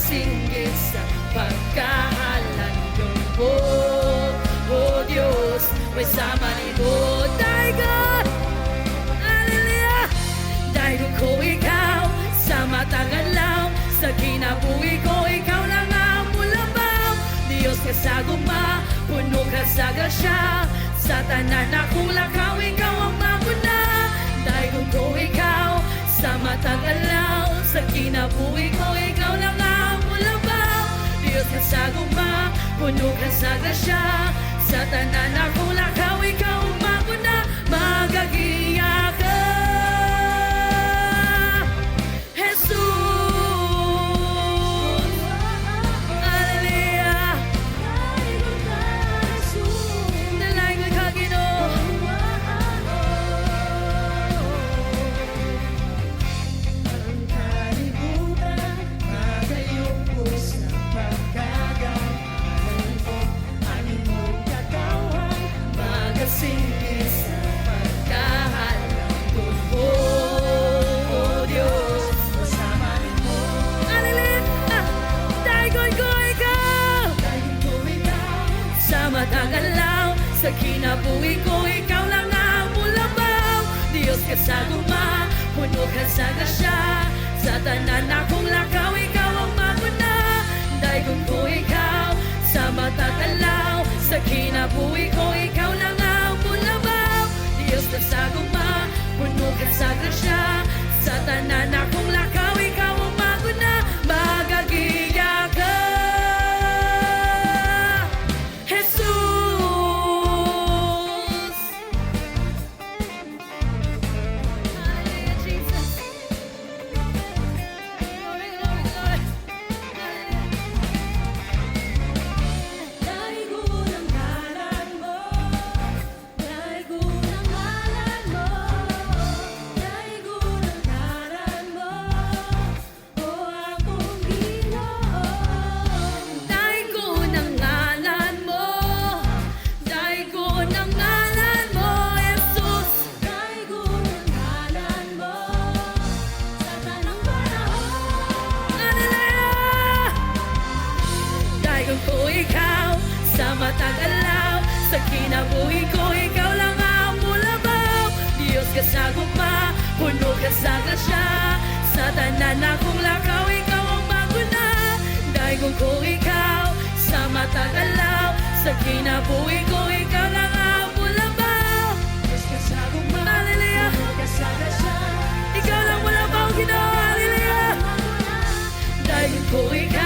Magasinggit sa pagkahalandong mo, O Diyos, may sama nito. Dahil God, hallelujah, dahil ko ikaw sa matagal lang, sa kinabuhi ko ikaw lang ang mulabaw. Diyos ka sa guma, puno ka sa grasya, sa tanan na kulakaw ikaw ang maguna. Dahil ko ikaw sa matagal lang, sa kinabuhi ko ikaw lang ang mulabaw. Diyos ka sa guma, puno ka sa grasya, sa tanan na kulakaw ikaw ang maguna. Magagiya ka, sa kinabuhi ko, ikaw lang ang mulabaw. Diyos ka sa guma, puno ka sa grasya, sa tanan akong lakaw, ikaw ang maguna. Dahil ko ikaw sa matagalaw, sa kinabuhi ko, ikaw lang ang mulabaw. Diyos ka sa guma, puno ka sa grasya, sa tanan akong lakaw, ikaw ang maguna. Magagiya ka, matagalaw, sa kinabuhi ko, ikaw lang ang mulabaw. Diyos ka sa guma, puno ka sa grasya, sa tanan akong lakaw, ikaw ang maguna. Dahil ko ikaw sa matagalaw, sa kinabuhi ko, ikaw lang ang mulabaw. Diyos ka sa guma, hallelujah, puno ka sa grasya, ikaw lang mulabaw, Ginoo, hallelujah. Dahil ko ikaw